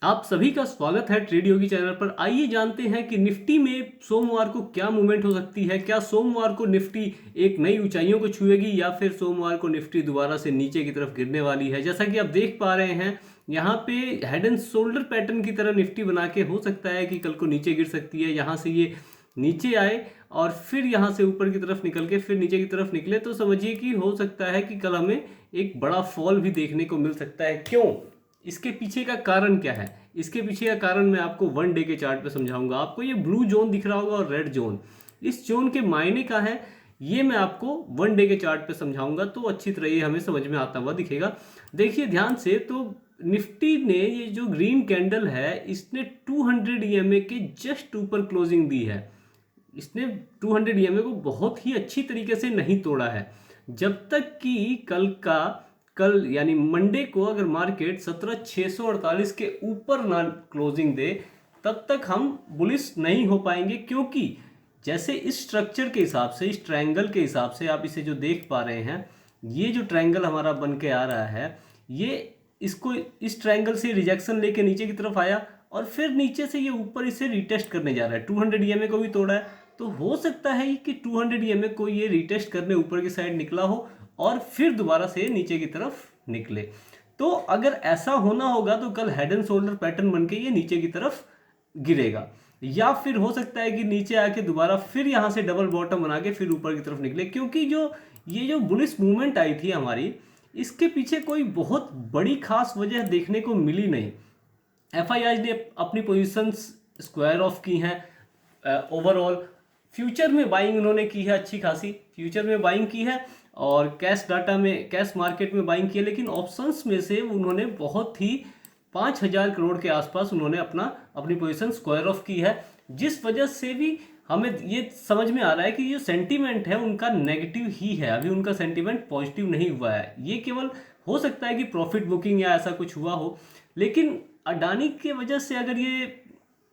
आप सभी का स्वागत है ट्रेड योगी चैनल पर। आइए जानते हैं कि निफ्टी में सोमवार को क्या मूवमेंट हो सकती है। क्या सोमवार को निफ्टी एक नई ऊंचाइयों को छुएगी या फिर सोमवार को निफ्टी दोबारा से नीचे की तरफ गिरने वाली है। जैसा कि आप देख पा रहे हैं यहाँ पे हेड एंड शोल्डर पैटर्न की तरह निफ्टी बना के हो सकता है कि कल को नीचे गिर सकती है। यहाँ से ये नीचे आए और फिर यहाँ से ऊपर की तरफ निकल के फिर नीचे की तरफ निकले तो समझिए कि हो सकता है कि कल हमें एक बड़ा फॉल भी देखने को मिल सकता है। क्यों? इसके पीछे का कारण क्या है? इसके पीछे का कारण मैं आपको वन डे के चार्ट पे समझाऊंगा। आपको ये ब्लू जोन दिख रहा होगा और रेड जोन, इस जोन के मायने का है ये मैं आपको वन डे के चार्ट पे समझाऊंगा तो अच्छी तरह ये हमें समझ में आता हुआ दिखेगा। देखिए ध्यान से, तो निफ्टी ने ये जो ग्रीन कैंडल है इसने 200 ईएमए के जस्ट ऊपर क्लोजिंग दी है। इसने 200 ईएमए को बहुत ही अच्छी तरीके से नहीं तोड़ा है। जब तक कि कल यानी मंडे को अगर मार्केट 17,648 के ऊपर ना क्लोजिंग दे तब तक हम बुलिश नहीं हो पाएंगे। क्योंकि जैसे इस स्ट्रक्चर के हिसाब से, इस ट्रायंगल के हिसाब से आप इसे जो देख पा रहे हैं, ये जो ट्रायंगल हमारा बन के आ रहा है, ये इसको इस ट्रायंगल से रिजेक्शन लेके नीचे की तरफ आया और फिर नीचे से ये ऊपर इसे रिटेस्ट करने जा रहा है। 200 ईएमए को भी तोड़ा है तो हो सकता है कि 200 ईएमए को ये रिटेस्ट करने ऊपर की साइड निकला हो और फिर दोबारा से नीचे की तरफ निकले। तो अगर ऐसा होना होगा तो कल हेड एंड शोल्डर पैटर्न बन के ये नीचे की तरफ गिरेगा, या फिर हो सकता है कि नीचे आके दोबारा फिर यहाँ से डबल बॉटम बना के फिर ऊपर की तरफ निकले। क्योंकि ये जो बुलिश मूवमेंट आई थी हमारी, इसके पीछे कोई बहुत बड़ी खास वजह देखने को मिली नहीं। एफआईआई ने अपनी पोजीशंस स्क्वायर ऑफ की हैं। ओवरऑल फ्यूचर में बाइंग उन्होंने की है, अच्छी खासी फ्यूचर में बाइंग की है और कैश मार्केट में बाइंग की है। लेकिन ऑप्शंस में से उन्होंने बहुत ही 5,000 करोड़ के आसपास उन्होंने अपनी पोजीशन स्क्वायर ऑफ की है, जिस वजह से भी हमें ये समझ में आ रहा है कि ये सेंटीमेंट है उनका नेगेटिव ही है। अभी उनका सेंटीमेंट पॉजिटिव नहीं हुआ है। ये केवल हो सकता है कि प्रॉफिट बुकिंग या ऐसा कुछ हुआ हो, लेकिन अडानी के वजह से अगर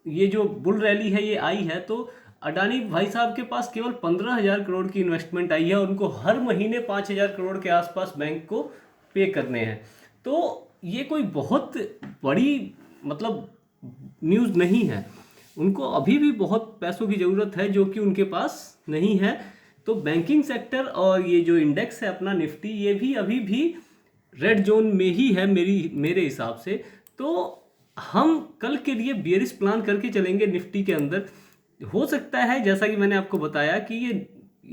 ये जो बुल रैली है ये आई है तो अडानी भाई साहब के पास केवल 15,000 करोड़ की इन्वेस्टमेंट आई है और उनको हर महीने 5,000 करोड़ के आसपास बैंक को पे करने हैं। तो ये कोई बहुत बड़ी मतलब न्यूज़ नहीं है। उनको अभी भी बहुत पैसों की ज़रूरत है जो कि उनके पास नहीं है। तो बैंकिंग सेक्टर और ये जो इंडेक्स है अपना निफ्टी, ये भी अभी भी रेड जोन में ही है मेरे हिसाब से। तो हम कल के लिए बियरिश प्लान करके चलेंगे निफ्टी के अंदर। हो सकता है जैसा कि मैंने आपको बताया कि ये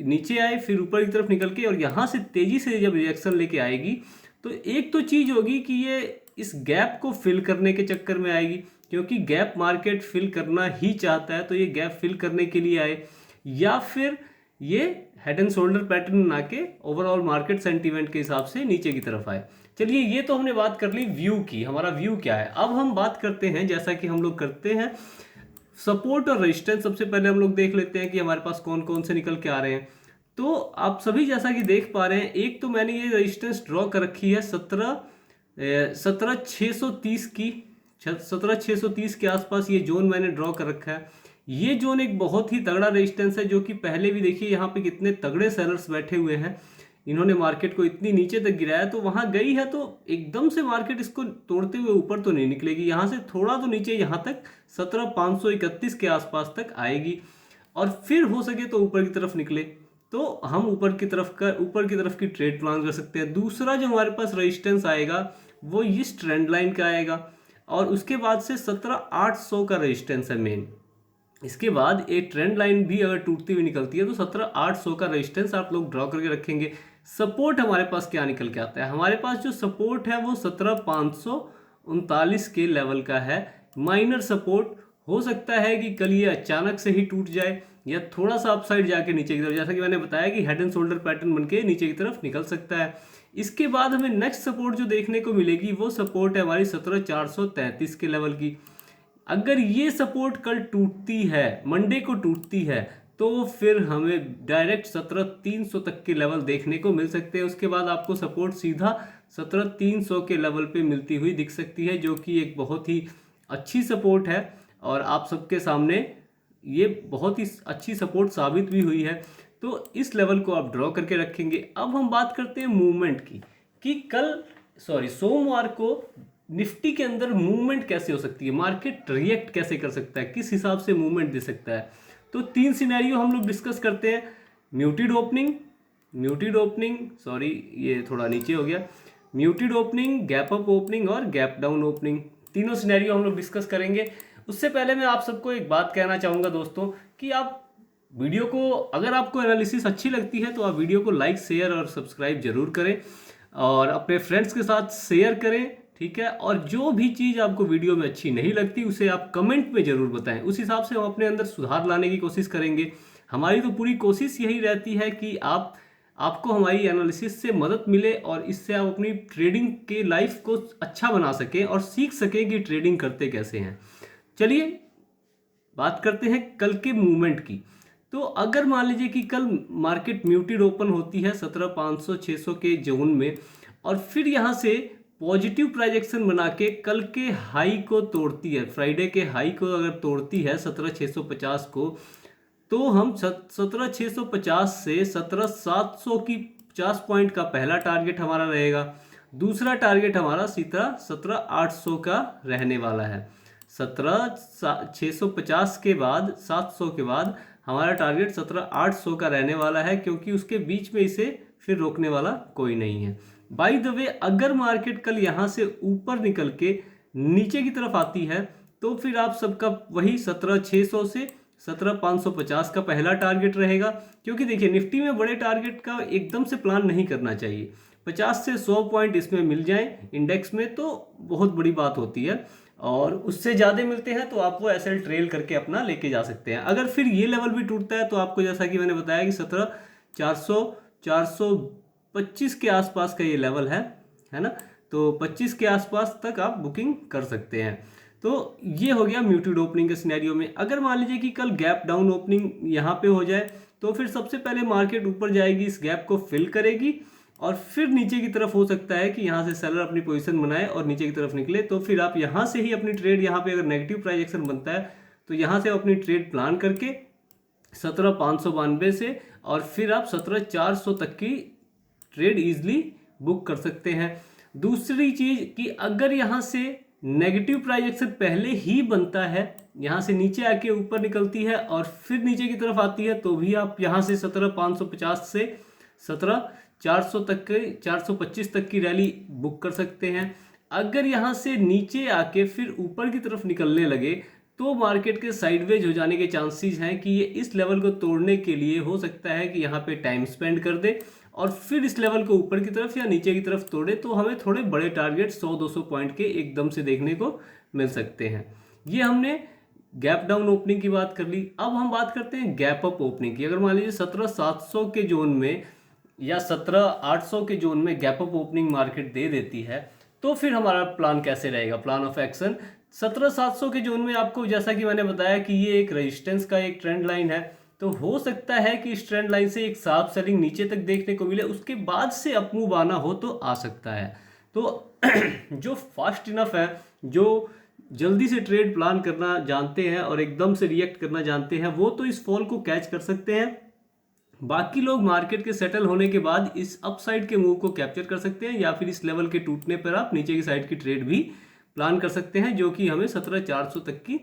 नीचे आए फिर ऊपर की तरफ निकल के और यहाँ से तेज़ी से जब रिएक्शन लेके आएगी तो एक तो चीज़ होगी कि ये इस गैप को फिल करने के चक्कर में आएगी, क्योंकि गैप मार्केट फिल करना ही चाहता है। तो ये गैप फिल करने के लिए आए, या फिर ये हेड एंड शोल्डर पैटर्न बना के ओवरऑल मार्केट सेंटीमेंट के हिसाब से नीचे की तरफ आए। चलिए, ये तो हमने बात कर ली व्यू की, हमारा व्यू क्या है। अब हम बात करते हैं, जैसा कि हम लोग करते हैं, सपोर्ट और रेजिस्टेंस। सबसे पहले हम लोग देख लेते हैं कि हमारे पास कौन कौन से निकल के आ रहे हैं। तो आप सभी जैसा कि देख पा रहे हैं, एक तो मैंने ये रेजिस्टेंस ड्रॉ कर रखी है 17,630 की। 17,630 के आसपास ये जोन मैंने ड्रॉ कर रखा है। ये जोन एक बहुत ही तगड़ा रेजिस्टेंस है, जो कि पहले भी देखिए यहाँ पे कितने तगड़े सेलर्स बैठे हुए हैं। इन्होंने मार्केट को इतनी नीचे तक गिराया, तो वहाँ गई है तो एकदम से मार्केट इसको तोड़ते हुए ऊपर तो नहीं निकलेगी। यहाँ से थोड़ा तो नीचे, यहाँ तक 17,531 के आसपास तक आएगी और फिर हो सके तो ऊपर की तरफ निकले तो हम ऊपर की तरफ की ट्रेड प्लान कर सकते हैं। दूसरा जो हमारे पास रेजिस्टेंस आएगा वो इस ट्रेंड लाइन का आएगा और उसके बाद से 17,800 का रेजिस्टेंस है मेन। इसके बाद एक ट्रेंड लाइन भी अगर टूटती हुई निकलती है तो 17,800 का रेजिस्टेंस आप लोग ड्रॉ करके रखेंगे। सपोर्ट हमारे पास क्या निकल के आता है? हमारे पास जो सपोर्ट है वो 17,539 के लेवल का है। माइनर सपोर्ट हो सकता है कि कल ये अचानक से ही टूट जाए या थोड़ा सा अपसाइड जाके नीचे की तरफ, जैसा कि मैंने बताया कि हेड एंड शोल्डर पैटर्न बनके नीचे की तरफ निकल सकता है। इसके बाद हमें नेक्स्ट सपोर्ट जो देखने को मिलेगी वो सपोर्ट है हमारी 17,433 के लेवल की। अगर ये सपोर्ट कल टूटती है, मंडे को टूटती है, तो फिर हमें डायरेक्ट 17,300 तक के लेवल देखने को मिल सकते हैं। उसके बाद आपको सपोर्ट सीधा 17,300 के लेवल पे मिलती हुई दिख सकती है, जो कि एक बहुत ही अच्छी सपोर्ट है और आप सबके सामने ये बहुत ही अच्छी सपोर्ट साबित भी हुई है। तो इस लेवल को आप ड्रॉ करके रखेंगे। अब हम बात करते हैं मूवमेंट की, कि सोमवार को निफ्टी के अंदर मूवमेंट कैसे हो सकती है, मार्केट रिएक्ट कैसे कर सकता है, किस हिसाब से मूवमेंट दे सकता है। तो 3 सिनेरियो हम लोग डिस्कस करते हैं। म्यूटेड ओपनिंग सॉरी ये थोड़ा नीचे हो गया, muted opening, gap up opening और गैप डाउन ओपनिंग, तीनों सिनेरियो हम लोग डिस्कस करेंगे। उससे पहले मैं आप सबको एक बात कहना चाहूँगा दोस्तों कि आप वीडियो को, अगर आपको एनालिसिस अच्छी लगती है तो आप वीडियो को लाइक, शेयर और सब्सक्राइब जरूर करें और अपने फ्रेंड्स के साथ शेयर करें, ठीक है। और जो भी चीज़ आपको वीडियो में अच्छी नहीं लगती उसे आप कमेंट में ज़रूर बताएं, उस हिसाब से हम अपने अंदर सुधार लाने की कोशिश करेंगे। हमारी तो पूरी कोशिश यही रहती है कि आपको हमारी एनालिसिस से मदद मिले और इससे आप अपनी ट्रेडिंग के लाइफ को अच्छा बना सकें और सीख सकें कि ट्रेडिंग करते कैसे हैं। चलिए बात करते हैं कल के मूवमेंट की। तो अगर मान लीजिए कि कल मार्केट म्यूटेड ओपन होती है 17,500-600 के जोन में और फिर यहाँ से पॉजिटिव प्रोजेक्शन बना के कल के हाई को तोड़ती है, फ्राइडे के हाई को अगर तोड़ती है 17,650 को, तो हम 17,650 से 17,700 की 50 पॉइंट का पहला टारगेट हमारा रहेगा। दूसरा टारगेट हमारा सीधा 17,800 का रहने वाला है। 17,650 के बाद 700 के बाद हमारा टारगेट 17,800 का रहने वाला है, क्योंकि उसके बीच में इसे फिर रोकने वाला कोई नहीं है। बाय द वे, अगर मार्केट कल यहाँ से ऊपर निकल के नीचे की तरफ आती है तो फिर आप सबका वही 17,600 से 17,550 का पहला टारगेट रहेगा। क्योंकि देखिए निफ्टी में बड़े टारगेट का एकदम से प्लान नहीं करना चाहिए। 50 से 100 पॉइंट इसमें मिल जाए इंडेक्स में तो बहुत बड़ी बात होती है, और उससे ज़्यादा मिलते हैं तो आप वो एसएल ट्रेल करके अपना लेके जा सकते हैं। अगर फिर ये लेवल भी टूटता है तो आपको, जैसा कि मैंने बताया कि 17,400 425 के आसपास का ये लेवल है ना, तो 25 के आसपास तक आप बुकिंग कर सकते हैं। तो ये हो गया म्यूटेड ओपनिंग के सिनेरियो में। अगर मान लीजिए कि कल गैप डाउन ओपनिंग यहाँ पे हो जाए तो फिर सबसे पहले मार्केट ऊपर जाएगी, इस गैप को फिल करेगी और फिर नीचे की तरफ हो सकता है कि यहाँ से सेलर अपनी पोजीशन बनाए और नीचे की तरफ निकले। तो फिर आप यहाँ से ही अपनी ट्रेड, यहाँ पे अगर नेगेटिव प्राइजेक्शन बनता है तो यहाँ से अपनी ट्रेड प्लान करके 17,592 से और फिर आप 17,400 तक की ट्रेड इजीली बुक कर सकते हैं। दूसरी चीज़ कि अगर यहाँ से नेगेटिव प्राइजेक्शन पहले ही बनता है, यहाँ से नीचे आके ऊपर निकलती है और फिर नीचे की तरफ आती है, तो भी आप यहाँ से 17,550 से 17,400 तक के 425 तक की रैली बुक कर सकते हैं। अगर यहाँ से नीचे आके फिर ऊपर की तरफ निकलने लगे तो मार्केट के साइडवेज हो जाने के चांसेस हैं कि ये इस लेवल को तोड़ने के लिए हो सकता है कि यहाँ पे टाइम स्पेंड कर दे और फिर इस लेवल को ऊपर की तरफ या नीचे की तरफ तोड़े, तो हमें थोड़े बड़े टारगेट 100-200 पॉइंट के एकदम से देखने को मिल सकते हैं। ये हमने गैप डाउन ओपनिंग की बात कर ली। अब हम बात करते हैं गैप अप ओपनिंग की। अगर मान लीजिए 17,700 के जोन में या 17,800 के जोन में गैप अप ओपनिंग मार्केट दे देती है तो फिर हमारा प्लान कैसे रहेगा, प्लान ऑफ एक्शन। 17,700 के जोन में आपको, जैसा कि मैंने बताया कि ये एक रेजिस्टेंस का एक ट्रेंड लाइन है, तो हो सकता है कि इस ट्रेंड लाइन से एक साफ सेलिंग नीचे तक देखने को मिले, उसके बाद से अप मूव आना हो तो आ सकता है। तो जो फास्ट इनफ है, जो जल्दी से ट्रेड प्लान करना जानते हैं और एकदम से रिएक्ट करना जानते हैं, वो तो इस फॉल को कैच कर सकते हैं। बाकी लोग मार्केट के सेटल होने के बाद इस अपसाइड के मूव को कैप्चर कर सकते हैं या फिर इस लेवल के टूटने पर आप नीचे की साइड की ट्रेड भी प्लान कर सकते हैं, जो कि हमें 17,400 तक की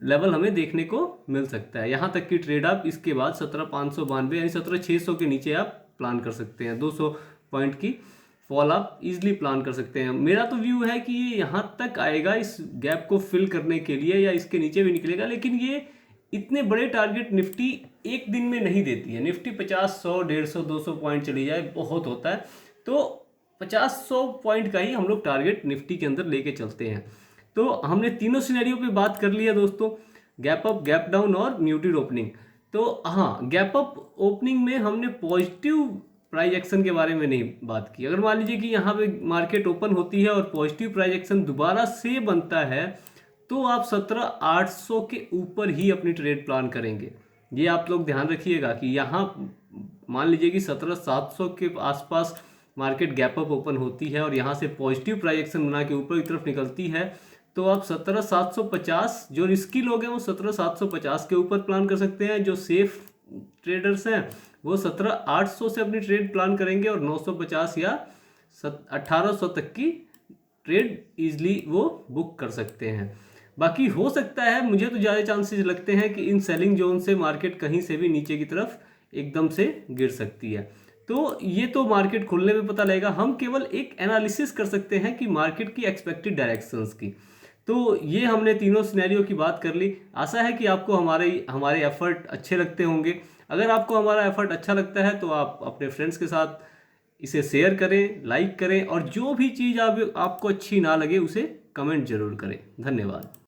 लेवल हमें देखने को मिल सकता है। यहाँ तक की ट्रेड आप इसके बाद 17,592 यानी 17,600 के नीचे आप प्लान कर सकते हैं। 200 पॉइंट की फॉल आप इजीली प्लान कर सकते हैं। मेरा तो व्यू है कि ये यहाँ तक आएगा इस गैप को फिल करने के लिए, या इसके नीचे भी निकलेगा, लेकिन ये इतने बड़े टारगेट निफ्टी एक दिन में नहीं देती है। निफ्टी 50, 100, 150, 200 पॉइंट चली जाए बहुत होता है, तो 50-100 पॉइंट का ही हम लोग टारगेट निफ्टी के अंदर लेके चलते हैं। तो हमने तीनों सिनेरियो पे बात कर लिया दोस्तों, गैप अप, गैप डाउन और म्यूटेड ओपनिंग। तो हाँ, गैप अप ओपनिंग में हमने पॉजिटिव प्राइस एक्शन के बारे में नहीं बात की। अगर मान लीजिए कि यहाँ पे मार्केट ओपन होती है और पॉजिटिव प्राइस एक्शन दोबारा से बनता है तो आप 17,800 के ऊपर ही अपनी ट्रेड प्लान करेंगे। ये आप लोग ध्यान रखिएगा कि यहाँ मान लीजिए कि 17,700 के आसपास मार्केट गैप अप ओपन होती है और यहाँ से पॉजिटिव प्राइस एक्शन बना के ऊपर की तरफ निकलती है, तो आप 17,750, जो रिस्की लोग हैं वो 17,750 के ऊपर प्लान कर सकते हैं। जो सेफ ट्रेडर्स हैं वो 17,800 से अपनी ट्रेड प्लान करेंगे और 950 या 1,800 तक की ट्रेड ईजिली वो बुक कर सकते हैं। बाकी हो सकता है, मुझे तो ज़्यादा चांसेस लगते हैं कि इन सेलिंग जोन से मार्केट कहीं से भी नीचे की तरफ एकदम से गिर सकती है। तो ये तो मार्केट खुलने में पता लगेगा, हम केवल एक एनालिसिस कर सकते हैं कि मार्केट की एक्सपेक्टेड डायरेक्शंस की। तो ये हमने तीनों सिनेरियो की बात कर ली। आशा है कि आपको हमारे एफर्ट अच्छे लगते होंगे। अगर आपको हमारा एफर्ट अच्छा लगता है तो आप अपने फ्रेंड्स के साथ इसे शेयर करें, लाइक करें, और जो भी चीज़ आपको अच्छी ना लगे उसे कमेंट जरूर करें। धन्यवाद।